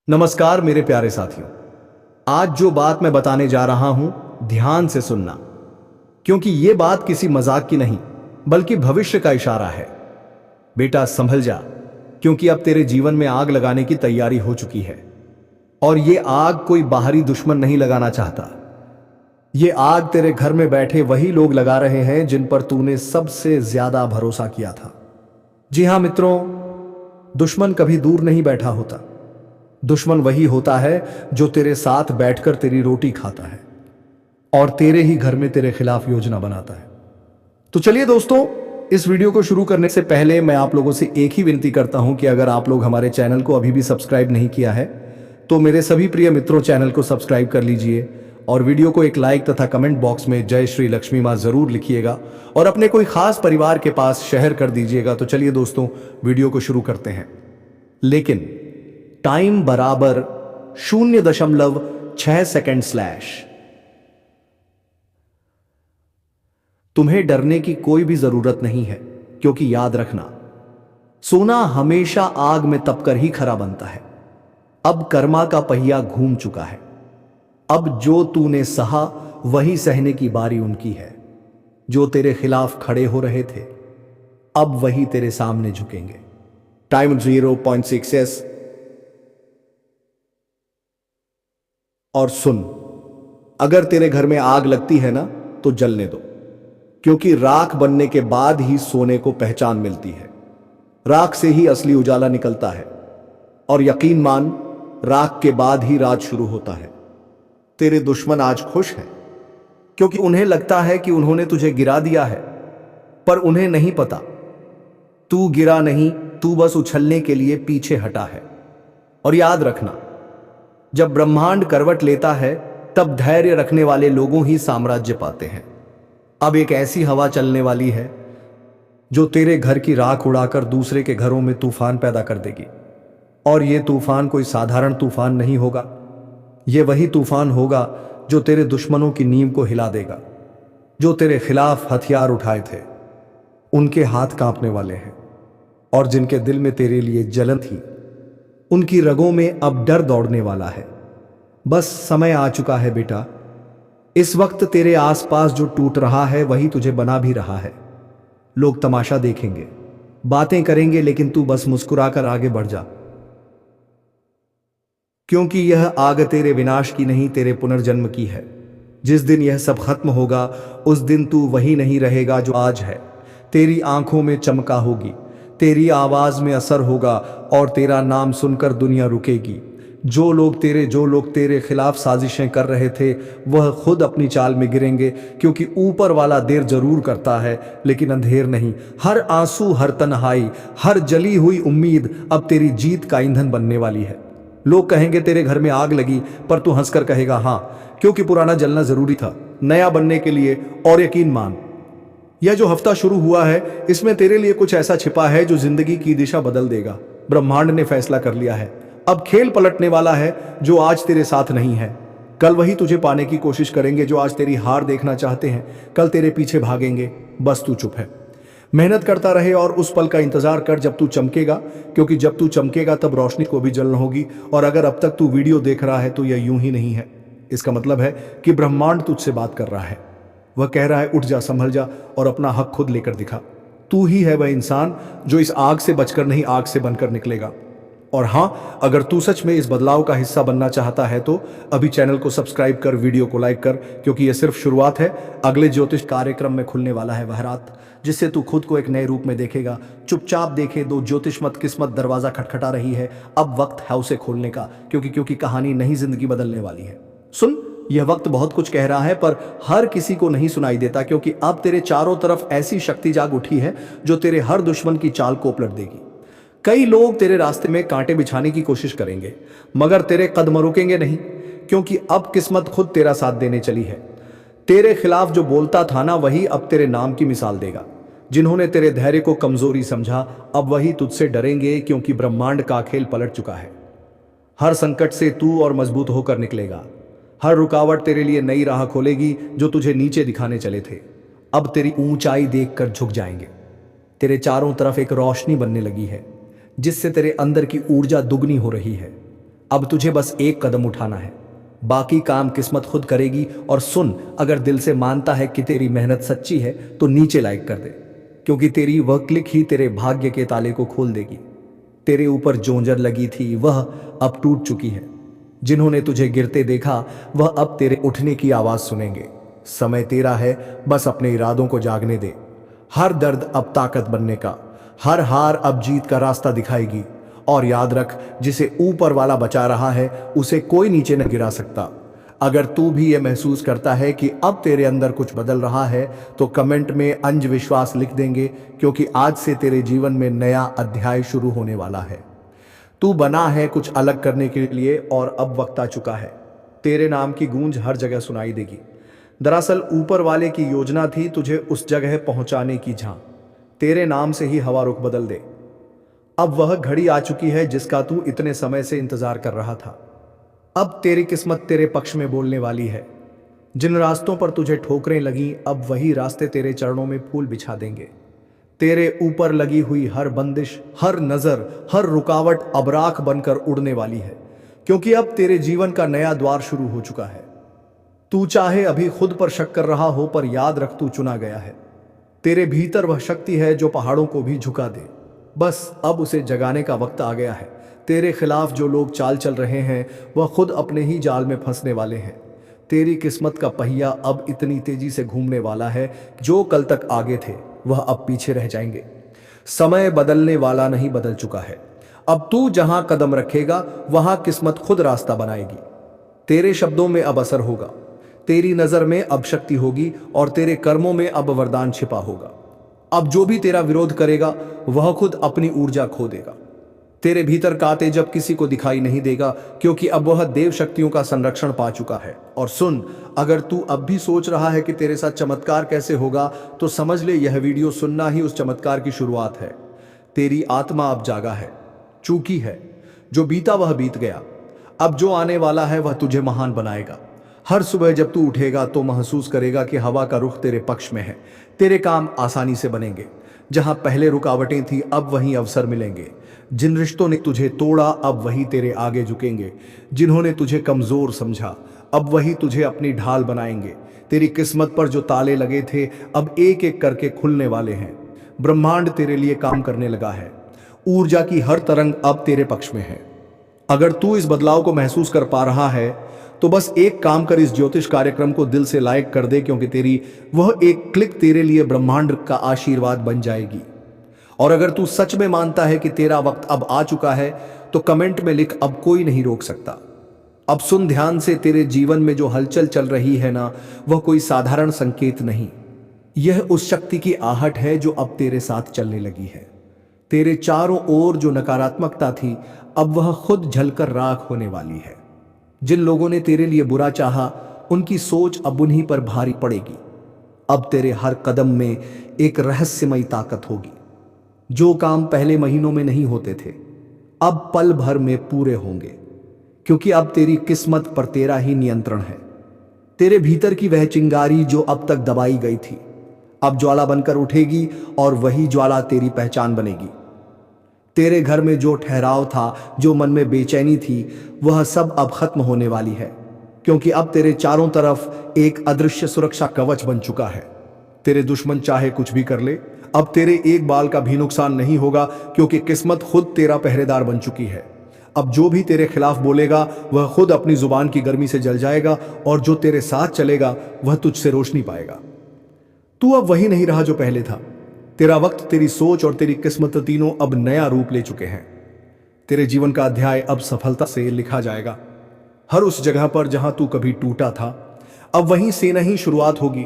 नमस्कार मेरे प्यारे साथियों। आज जो बात मैं बताने जा रहा हूं, ध्यान से सुनना, क्योंकि यह बात किसी मजाक की नहीं बल्कि भविष्य का इशारा है। बेटा संभल जा, क्योंकि अब तेरे जीवन में आग लगाने की तैयारी हो चुकी है। और यह आग कोई बाहरी दुश्मन नहीं लगाना चाहता। यह आग तेरे घर में बैठे वही लोग लगा रहे हैं जिन पर तूने सबसे ज्यादा भरोसा किया था। जी हां मित्रों, दुश्मन कभी दूर नहीं बैठा होता। दुश्मन वही होता है जो तेरे साथ बैठकर तेरी रोटी खाता है और तेरे ही घर में तेरे खिलाफ योजना बनाता है। तो चलिए दोस्तों, इस वीडियो को शुरू करने से पहले मैं आप लोगों से एक ही विनती करता हूं कि अगर आप लोग हमारे चैनल को अभी भी सब्सक्राइब नहीं किया है तो मेरे सभी प्रिय मित्रों, चैनल को सब्सक्राइब कर लीजिए और वीडियो को एक लाइक तथा कमेंट बॉक्स में जय श्री लक्ष्मी मां जरूर लिखिएगा और अपने कोई खास परिवार के पास शेयर कर दीजिएगा। तो चलिए दोस्तों, वीडियो को शुरू करते हैं। लेकिन टाइम बराबर 0.6 सेकंड/। तुम्हें डरने की कोई भी जरूरत नहीं है, क्योंकि याद रखना, सोना हमेशा आग में तपकर ही खरा बनता है। अब कर्मा का पहिया घूम चुका है। अब जो तूने सहा वही सहने की बारी उनकी है। जो तेरे खिलाफ खड़े हो रहे थे अब वही तेरे सामने झुकेंगे। Time 0.6s। और सुन, अगर तेरे घर में आग लगती है ना तो जलने दो, क्योंकि राख बनने के बाद ही सोने को पहचान मिलती है। राख से ही असली उजाला निकलता है और यकीन मान, राख के बाद ही राज शुरू होता है। तेरे दुश्मन आज खुश हैं, क्योंकि उन्हें लगता है कि उन्होंने तुझे गिरा दिया है, पर उन्हें नहीं पता तू गिरा नहीं, तू बस उछलने के लिए पीछे हटा है। और याद रखना, जब ब्रह्मांड करवट लेता है तब धैर्य रखने वाले लोगों ही साम्राज्य पाते हैं। अब एक ऐसी हवा चलने वाली है जो तेरे घर की राख उड़ाकर दूसरे के घरों में तूफान पैदा कर देगी। और यह तूफान कोई साधारण तूफान नहीं होगा। यह वही तूफान होगा जो तेरे दुश्मनों की नींव को हिला देगा। जो तेरे खिलाफ हथियार उठाए थे उनके हाथ कांपने वाले हैं, और जिनके दिल में तेरे लिए जलन थी उनकी रगों में अब डर दौड़ने वाला है। बस समय आ चुका है बेटा। इस वक्त तेरे आसपास जो टूट रहा है वही तुझे बना भी रहा है। लोग तमाशा देखेंगे, बातें करेंगे, लेकिन तू बस मुस्कुराकर आगे बढ़ जा, क्योंकि यह आग तेरे विनाश की नहीं, तेरे पुनर्जन्म की है। जिस दिन यह सब खत्म होगा उस दिन तू वही नहीं रहेगा जो आज है। तेरी आंखों में चमका होगी, तेरी आवाज में असर होगा और तेरा नाम सुनकर दुनिया रुकेगी। जो लोग तेरे खिलाफ साजिशें कर रहे थे वह खुद अपनी चाल में गिरेंगे, क्योंकि ऊपर वाला देर जरूर करता है लेकिन अंधेर नहीं। हर आंसू, हर तन्हाई, हर जली हुई उम्मीद अब तेरी जीत का ईंधन बनने वाली है। लोग कहेंगे तेरे घर में आग लगी, पर तू हंसकर कहेगा हाँ, क्योंकि पुराना जलना जरूरी था नया बनने के लिए। और यकीन मान, यह जो हफ्ता शुरू हुआ है इसमें तेरे लिए कुछ ऐसा छिपा है जो जिंदगी की दिशा बदल देगा। ब्रह्मांड ने फैसला कर लिया है, अब खेल पलटने वाला है। जो आज तेरे साथ नहीं है कल वही तुझे पाने की कोशिश करेंगे। जो आज तेरी हार देखना चाहते हैं कल तेरे पीछे भागेंगे। बस तू चुप है, मेहनत करता रहे और उस पल का इंतजार कर जब तू चमकेगा, क्योंकि जब तू चमकेगा तब रोशनी को भी जलन होगी। और अगर अब तक तू वीडियो देख रहा है तो यह यूं ही नहीं है। इसका मतलब है कि ब्रह्मांड तुझसे बात कर रहा है। वह कह रहा है उठ जा, संभल जा और अपना हक खुद लेकर दिखा। तू ही है वह इंसान जो इस आग से बचकर नहीं, आग से बनकर निकलेगा। और हाँ, अगर तू सच में इस बदलाव का हिस्सा बनना चाहता है तो अभी चैनल को सब्सक्राइब कर, वीडियो को लाइक कर, क्योंकि यह सिर्फ शुरुआत है। अगले ज्योतिष कार्यक्रम में खुलने वाला है वह रात जिससे तू खुद को एक नए रूप में देखेगा। चुपचाप देखे, दो ज्योतिष मत किस्मत दरवाजा खटखटा रही है। अब वक्त है उसे खोलने का, क्योंकि कहानी नहीं, जिंदगी बदलने वाली है। सुन, यह वक्त बहुत कुछ कह रहा है पर हर किसी को नहीं सुनाई देता, क्योंकि अब तेरे चारों तरफ ऐसी शक्ति जाग उठी है जो तेरे हर दुश्मन की चाल को पलट देगी। कई लोग तेरे रास्ते में कांटे बिछाने की कोशिश करेंगे, मगर तेरे कदम रुकेंगे नहीं, क्योंकि अब किस्मत खुद तेरा साथ देने चली है। तेरे खिलाफ जो बोलता था ना, वही अब तेरे नाम की मिसाल देगा। जिन्होंने तेरे धैर्य को कमजोरी समझा अब वही तुझसे डरेंगे, क्योंकि ब्रह्मांड का खेल पलट चुका है। हर संकट से तू और मजबूत होकर निकलेगा। हर रुकावट तेरे लिए नई राह खोलेगी जो तुझे नीचे दिखाने चले थे अब तेरी ऊंचाई देखकर झुक जाएंगे। तेरे चारों तरफ एक रोशनी बनने लगी है जिससे तेरे अंदर की ऊर्जा दुगनी हो रही है। अब तुझे बस एक कदम उठाना है, बाकी काम किस्मत खुद करेगी। और सुन, अगर दिल से मानता है कि तेरी मेहनत सच्ची है तो नीचे लाइक कर दे, क्योंकि तेरी वह क्लिक ही तेरे भाग्य के ताले को खोल देगी। तेरे ऊपर जो नजर लगी थी वह अब टूट चुकी है। जिन्होंने तुझे गिरते देखा वह अब तेरे उठने की आवाज सुनेंगे। समय तेरा है, बस अपने इरादों को जागने दे। हर दर्द अब ताकत बनने का, हर हार अब जीत का रास्ता दिखाएगी। और याद रख, जिसे ऊपर वाला बचा रहा है उसे कोई नीचे न गिरा सकता। अगर तू भी यह महसूस करता है कि अब तेरे अंदर कुछ बदल रहा है तो कमेंट में अंधविश्वास लिख देंगे, क्योंकि आज से तेरे जीवन में नया अध्याय शुरू होने वाला है। तू बना है कुछ अलग करने के लिए और अब वक्त आ चुका है। तेरे नाम की गूंज हर जगह सुनाई देगी। दरअसल ऊपर वाले की योजना थी तुझे उस जगह पहुंचाने की जहां तेरे नाम से ही हवा रुख बदल दे। अब वह घड़ी आ चुकी है जिसका तू इतने समय से इंतजार कर रहा था। अब तेरी किस्मत तेरे पक्ष में बोलने वाली है। जिन रास्तों पर तुझे ठोकरें लगी, अब वही रास्ते तेरे चरणों में फूल बिछा देंगे। तेरे ऊपर लगी हुई हर बंदिश, हर नजर, हर रुकावट अब राख बनकर उड़ने वाली है, क्योंकि अब तेरे जीवन का नया द्वार शुरू हो चुका है। तू चाहे अभी खुद पर शक कर रहा हो, पर याद रख, तू चुना गया है। तेरे भीतर वह शक्ति है जो पहाड़ों को भी झुका दे। बस अब उसे जगाने का वक्त आ गया है। तेरे खिलाफ जो लोग चाल चल रहे हैं वह खुद अपने ही जाल में फंसने वाले हैं। तेरी किस्मत का पहिया अब इतनी तेजी से घूमने वाला है, जो कल तक आगे थे वह अब पीछे रह जाएंगे। समय बदलने वाला नहीं, बदल चुका है। अब तू जहां कदम रखेगा वहां किस्मत खुद रास्ता बनाएगी। तेरे शब्दों में अब असर होगा, तेरी नजर में अब शक्ति होगी और तेरे कर्मों में अब वरदान छिपा होगा। अब जो भी तेरा विरोध करेगा वह खुद अपनी ऊर्जा खो देगा। तेरे भीतर का तेज अब किसी को दिखाई नहीं देगा, क्योंकि अब वह देव शक्तियों का संरक्षण पा चुका है। और सुन, अगर तू अब भी सोच रहा है कि तेरे साथ चमत्कार कैसे होगा, तो समझ ले यह वीडियो सुनना ही उस चमत्कार की शुरुआत है। तेरी आत्मा अब जागा है, चूकी है। जो बीता वह बीत गया, अब जो आने वाला है वह तुझे महान बनाएगा। हर सुबह जब तू उठेगा तो महसूस करेगा कि हवा का रुख तेरे पक्ष में है। तेरे काम आसानी से बनेंगे। जहां पहले रुकावटें थी अब वहीं अवसर मिलेंगे। जिन रिश्तों ने तुझे तोड़ा अब वही तेरे आगे झुकेंगे। जिन्होंने तुझे कमजोर समझा अब वही तुझे अपनी ढाल बनाएंगे। तेरी किस्मत पर जो ताले लगे थे अब एक एक करके खुलने वाले हैं। ब्रह्मांड तेरे लिए काम करने लगा है। ऊर्जा की हर तरंग अब तेरे पक्ष में है। अगर तू इस बदलाव को महसूस कर पा रहा है तो बस एक काम कर, इस ज्योतिष कार्यक्रम को दिल से लाइक कर दे, क्योंकि तेरी वह एक क्लिक तेरे लिए ब्रह्मांड का आशीर्वाद बन जाएगी। और अगर तू सच में मानता है कि तेरा वक्त अब आ चुका है तो कमेंट में लिख, अब कोई नहीं रोक सकता। अब सुन ध्यान से, तेरे जीवन में जो हलचल चल रही है ना, वह कोई साधारण संकेत नहीं, यह उस शक्ति की आहट है जो अब तेरे साथ चलने लगी है। तेरे चारों ओर जो नकारात्मकता थी अब वह खुद झलकर राख होने वाली है। जिन लोगों ने तेरे लिए बुरा चाहा उनकी सोच अब उन्हीं पर भारी पड़ेगी। अब तेरे हर कदम में एक रहस्यमयी ताकत होगी। जो काम पहले महीनों में नहीं होते थे अब पल भर में पूरे होंगे, क्योंकि अब तेरी किस्मत पर तेरा ही नियंत्रण है। तेरे भीतर की वह चिंगारी जो अब तक दबाई गई थी अब ज्वाला बनकर उठेगी और वही ज्वाला तेरी पहचान बनेगी। तेरे घर में जो ठहराव था, जो मन में बेचैनी थी, वह सब अब खत्म होने वाली है, क्योंकि अब तेरे चारों तरफ एक अदृश्य सुरक्षा कवच बन चुका है। तेरे दुश्मन चाहे कुछ भी कर ले, अब तेरे एक बाल का भी नुकसान नहीं होगा, क्योंकि किस्मत खुद तेरा पहरेदार बन चुकी है। अब जो भी तेरे खिलाफ बोलेगा वह खुद अपनी जुबान की गर्मी से जल जाएगा, और जो तेरे साथ चलेगा वह तुझसे रोशनी पाएगा। तू अब वही नहीं रहा जो पहले था। तेरा वक्त, तेरी सोच और तेरी किस्मत तीनों अब नया रूप ले चुके हैं। तेरे जीवन का अध्याय अब सफलता से लिखा जाएगा। हर उस जगह पर जहां तू कभी टूटा था अब वहीं से नई शुरुआत होगी।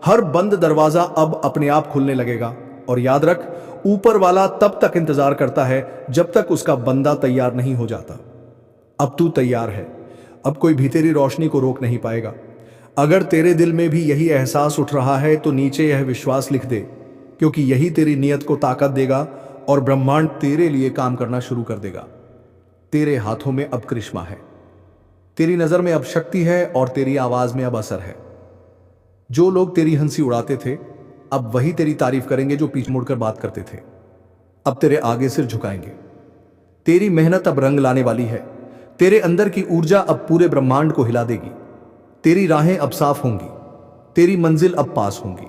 हर बंद दरवाजा अब अपने आप खुलने लगेगा। और याद रख, ऊपर वाला तब तक इंतजार करता है जब तक उसका बंदा तैयार नहीं हो जाता। अब तू तैयार है। अब कोई भी तेरी रोशनी को रोक नहीं पाएगा। अगर तेरे दिल में भी यही एहसास उठ रहा है तो नीचे यह विश्वास लिख दे, क्योंकि यही तेरी नियत को ताकत देगा और ब्रह्मांड तेरे लिए काम करना शुरू कर देगा। तेरे हाथों में अब करिश्मा है, तेरी नजर में अब शक्ति है और तेरी आवाज में अब असर है। जो लोग तेरी हंसी उड़ाते थे अब वही तेरी तारीफ करेंगे जो पीछे मुड़कर बात करते थे। अब तेरे आगे सिर झुकाएंगे। तेरी मेहनत अब रंग लाने वाली है। तेरे अंदर की ऊर्जा अब पूरे ब्रह्मांड को हिला देगी। तेरी राहें अब साफ होंगी, तेरी मंजिल अब पास होंगी।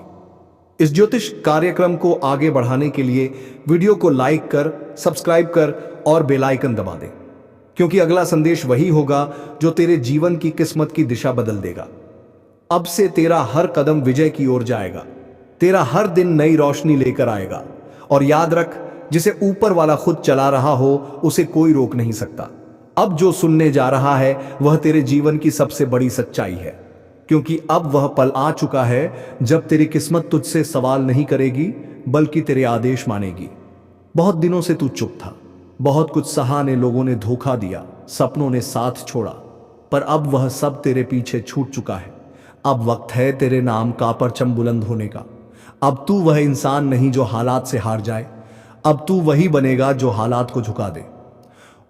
इस ज्योतिष कार्यक्रम को आगे बढ़ाने के लिए वीडियो को लाइक कर, सब्सक्राइब कर और बेल आइकन दबा दे, क्योंकि अगला संदेश वही होगा जो तेरे जीवन की किस्मत की दिशा बदल देगा। अब से तेरा हर कदम विजय की ओर जाएगा, तेरा हर दिन नई रोशनी लेकर आएगा। और याद रख, जिसे ऊपर वाला खुद चला रहा हो उसे कोई रोक नहीं सकता। अब जो सुनने जा रहा है वह तेरे जीवन की सबसे बड़ी सच्चाई है, क्योंकि अब वह पल आ चुका है जब तेरी किस्मत तुझसे सवाल नहीं करेगी बल्कि तेरे आदेश मानेगी। बहुत दिनों से तू चुप था, बहुत कुछ सहा ने, लोगों ने धोखा दिया, सपनों ने साथ छोड़ा, पर अब वह सब तेरे पीछे छूट चुका है। अब वक्त है तेरे नाम का परचम बुलंद होने का। अब तू वह इंसान नहीं जो हालात से हार जाए, अब तू वही बनेगा जो हालात को झुका दे।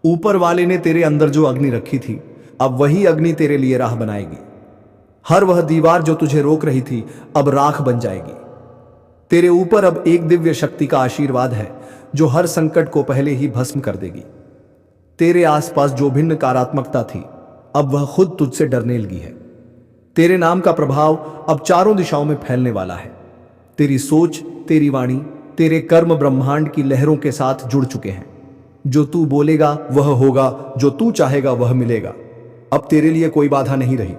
ऊपर वाले ने तेरे अंदर जो अग्नि रखी थी, अब वही अग्नि तेरे लिए राह बनाएगी। हर वह दीवार जो तुझे रोक रही थी अब राख बन जाएगी। तेरे ऊपर अब एक दिव्य शक्ति का आशीर्वाद है जो हर संकट को पहले ही भस्म कर देगी। तेरे आसपास जो भिन्न नकारात्मकता थी अब वह खुद तुझसे डरने लगी है। तेरे नाम का प्रभाव अब चारों दिशाओं में फैलने वाला है। तेरी सोच, तेरी वाणी, तेरे कर्म ब्रह्मांड की लहरों के साथ जुड़ चुके हैं। जो तू बोलेगा वह होगा, जो तू चाहेगा वह मिलेगा। अब तेरे लिए कोई बाधा नहीं रही,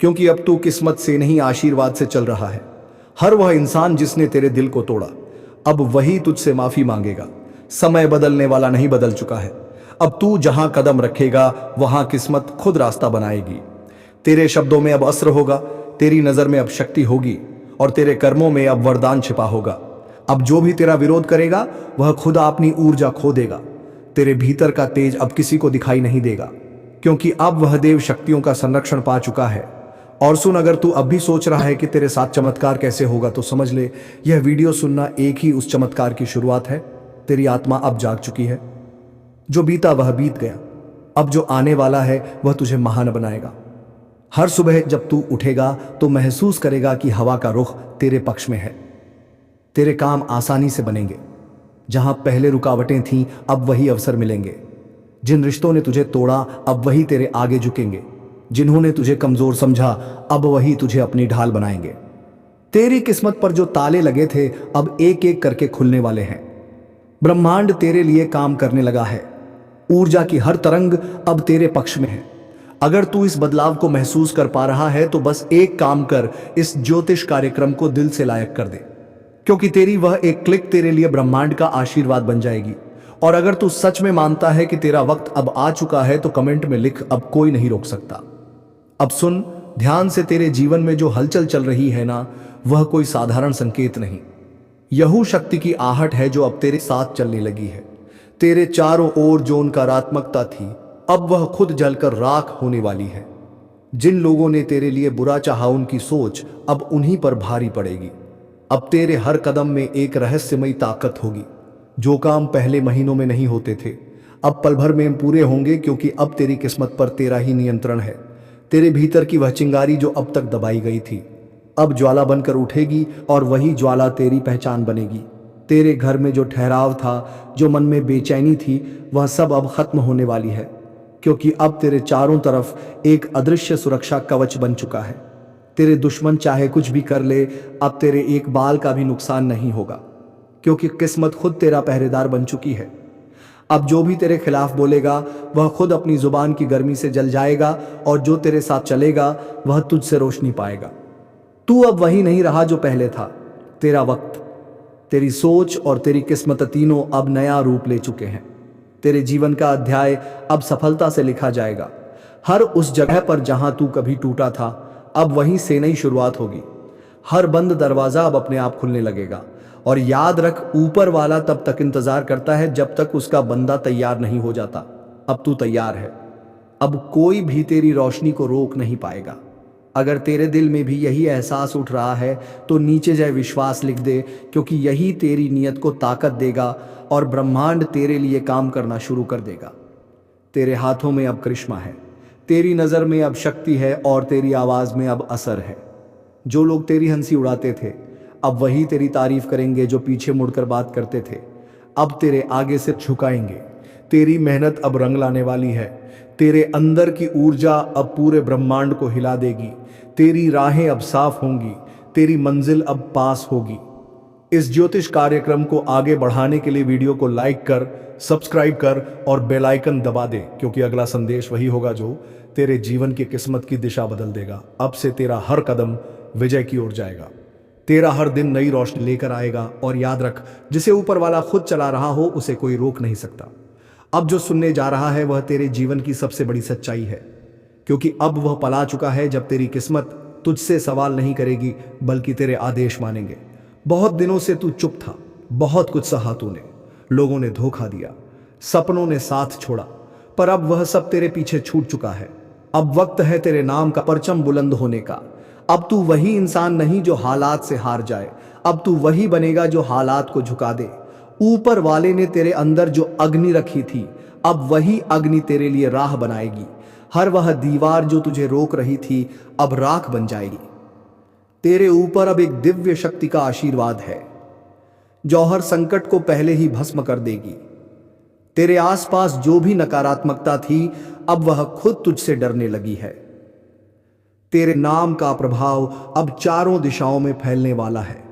क्योंकि अब तू किस्मत से नहीं आशीर्वाद से चल रहा है। हर वह इंसान जिसने तेरे दिल को तोड़ा अब वही तुझसे माफी मांगेगा। समय बदलने वाला नहीं बदल चुका है। अब तू जहां कदम रखेगा वहां किस्मत खुद रास्ता बनाएगी। तेरे शब्दों में अब अस्त्र होगा, तेरी नजर में अब शक्ति होगी और तेरे कर्मों में अब वरदान छिपा होगा। अब जो भी तेरा विरोध करेगा वह खुद अपनी ऊर्जा खो देगा। तेरे भीतर का तेज अब किसी को दिखाई नहीं देगा, क्योंकि अब वह देव शक्तियों का संरक्षण पा चुका है। और सुन, अगर तू अब भी सोच रहा है कि तेरे साथ चमत्कार कैसे होगा तो समझ ले, यह वीडियो सुनना एक ही उस चमत्कार की शुरुआत है। तेरी आत्मा अब जाग चुकी है। जो बीता वह बीत गया, अब जो आने वाला है वह तुझे महान बनाएगा। हर सुबह जब तू उठेगा तो महसूस करेगा कि हवा का रुख तेरे पक्ष में है। तेरे काम आसानी से बनेंगे। जहां पहले रुकावटें थीं अब वही अवसर मिलेंगे। जिन रिश्तों ने तुझे तोड़ा अब वही तेरे आगे झुकेंगे। जिन्होंने तुझे कमजोर समझा अब वही तुझे अपनी ढाल बनाएंगे। तेरी किस्मत पर जो ताले लगे थे अब एक एक करके खुलने वाले हैं। ब्रह्मांड तेरे लिए काम करने लगा है। ऊर्जा की हर तरंग अब तेरे पक्ष में है। अगर तू इस बदलाव को महसूस कर पा रहा है तो बस एक काम कर, इस ज्योतिष कार्यक्रम को दिल से लायक कर दे, क्योंकि तेरी वह एक क्लिक तेरे लिए ब्रह्मांड का आशीर्वाद बन जाएगी। और अगर तू सच में मानता है कि तेरा वक्त अब आ चुका है तो कमेंट में लिख, अब कोई नहीं रोक सकता। अब सुन ध्यान से, तेरे जीवन में जो हलचल चल रही है ना, वह कोई साधारण संकेत नहीं, यह शक्ति की आहट है जो अब तेरे साथ चलने लगी है। तेरे चारों ओर जो नकारात्मकता थी अब वह खुद जलकर राख होने वाली है। जिन लोगों ने तेरे लिए बुरा चाहा उनकी सोच अब उन्हीं पर भारी पड़ेगी। अब तेरे हर कदम में एक रहस्यमयी ताकत होगी। जो काम पहले महीनों में नहीं होते थे अब पल भर में पूरे होंगे, क्योंकि अब तेरी किस्मत पर तेरा ही नियंत्रण है। तेरे भीतर की वह चिंगारी जो अब तक दबाई गई थी अब ज्वाला बनकर उठेगी और वही ज्वाला तेरी पहचान बनेगी। तेरे घर में जो ठहराव था, जो मन में बेचैनी थी, वह सब अब खत्म होने वाली है, क्योंकि अब तेरे चारों तरफ एक अदृश्य सुरक्षा कवच बन चुका है। तेरे दुश्मन चाहे कुछ भी कर ले, अब तेरे एक बाल का भी नुकसान नहीं होगा, क्योंकि किस्मत खुद तेरा पहरेदार बन चुकी है। अब जो भी तेरे खिलाफ बोलेगा वह खुद अपनी जुबान की गर्मी से जल जाएगा, और जो तेरे साथ चलेगा वह तुझसे रोशनी पाएगा। तू अब वही नहीं रहा जो पहले था। तेरा वक्त, तेरी सोच और तेरी किस्मत तीनों अब नया रूप ले चुके हैं। तेरे जीवन का अध्याय अब सफलता से लिखा जाएगा। हर उस जगह पर जहां तू कभी टूटा था अब वहीं से नई शुरुआत होगी। हर बंद दरवाजा अब अपने आप खुलने लगेगा। और याद रख, ऊपर वाला तब तक इंतजार करता है जब तक उसका बंदा तैयार नहीं हो जाता। अब तू तैयार है। अब कोई भी तेरी रोशनी को रोक नहीं पाएगा। अगर तेरे दिल में भी यही एहसास उठ रहा है तो नीचे जय विश्वास लिख दे, क्योंकि यही तेरी नीयत को ताकत देगा और ब्रह्मांड तेरे लिए काम करना शुरू कर देगा। तेरे हाथों में अब करिश्मा है, तेरी नज़र में अब शक्ति है और तेरी आवाज़ में अब असर है। जो लोग तेरी हंसी उड़ाते थे अब वही तेरी तारीफ करेंगे। जो पीछे मुड़कर बात करते थे अब तेरे आगे सिर झुकाएंगे। तेरी मेहनत अब रंग लाने वाली है। तेरे अंदर की ऊर्जा अब पूरे ब्रह्मांड को हिला देगी। तेरी राहें अब साफ होंगी, तेरी मंजिल अब पास होगी। इस ज्योतिष कार्यक्रम को आगे बढ़ाने के लिए वीडियो को लाइक कर, सब्सक्राइब कर और बेल आइकन दबा दे, क्योंकि अगला संदेश वही होगा जो तेरे जीवन की किस्मत की दिशा बदल देगा। अब से तेरा हर कदम विजय की ओर जाएगा। तेरा हर दिन नई रोशनी लेकर आएगा। और याद रख, जिसे ऊपर वाला खुद चला रहा हो उसे कोई रोक नहीं सकता। अब जो सुनने जा रहा है वह तेरे जीवन की सबसे बड़ी सच्चाई है, क्योंकि अब वह पल आ चुका है जब तेरी किस्मत तुझसे सवाल नहीं करेगी बल्कि तेरे आदेश मानेंगे। बहुत दिनों से तू चुप था, बहुत कुछ सहा तूने, लोगों ने धोखा दिया, सपनों ने साथ छोड़ा, पर अब वह सब तेरे पीछे छूट चुका है। अब वक्त है तेरे नाम का परचम बुलंद होने का। अब तू वही इंसान नहीं जो हालात से हार जाए, अब तू वही बनेगा जो हालात को झुका दे। ऊपर वाले ने तेरे अंदर जो अग्नि रखी थी, अब वही अग्नि तेरे लिए राह बनाएगी। हर वह दीवार जो तुझे रोक रही थी अब राख बन जाएगी। तेरे ऊपर अब एक दिव्य शक्ति का आशीर्वाद है जो हर संकट को पहले ही भस्म कर देगी। तेरे आसपास जो भी नकारात्मकता थी अब वह खुद तुझसे डरने लगी है। तेरे नाम का प्रभाव अब चारों दिशाओं में फैलने वाला है।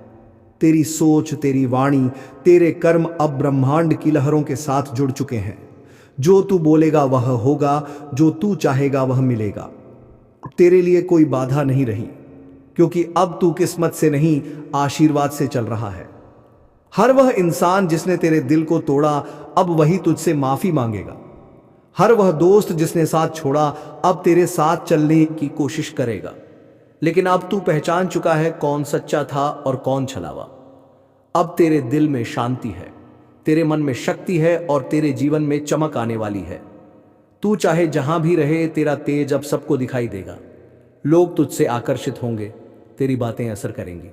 तेरी सोच, तेरी वाणी, तेरे कर्म अब ब्रह्मांड की लहरों के साथ जुड़ चुके हैं। जो तू बोलेगा वह होगा, जो तू चाहेगा वह मिलेगा। तेरे लिए कोई बाधा नहीं रही, क्योंकि अब तू किस्मत से नहीं आशीर्वाद से चल रहा है। हर वह इंसान जिसने तेरे दिल को तोड़ा अब वही तुझसे माफी मांगेगा। हर वह दोस्त जिसने साथ छोड़ा अब तेरे साथ चलने की कोशिश करेगा। लेकिन अब तू पहचान चुका है कौन सच्चा था और कौन छलावा। अब तेरे दिल में शांति है, तेरे मन में शक्ति है और तेरे जीवन में चमक आने वाली है। तू चाहे जहां भी रहे तेरा तेज अब सबको दिखाई देगा। लोग तुझसे आकर्षित होंगे, तेरी बातें असर करेंगी।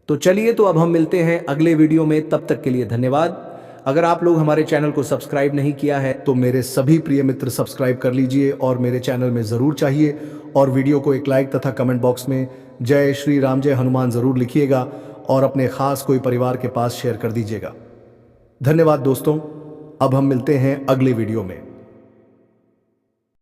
तो चलिए, तो अब हम मिलते हैं अगले वीडियो में। तब तक के लिए धन्यवाद। अगर आप लोग हमारे चैनल को सब्सक्राइब नहीं किया है तो मेरे सभी प्रिय मित्र सब्सक्राइब कर लीजिए और मेरे चैनल में ज़रूर चाहिए। और वीडियो को एक लाइक तथा कमेंट बॉक्स में जय श्री राम, जय हनुमान ज़रूर लिखिएगा और अपने खास कोई परिवार के पास शेयर कर दीजिएगा। धन्यवाद दोस्तों। अब हम मिलते हैं अगले वीडियो में।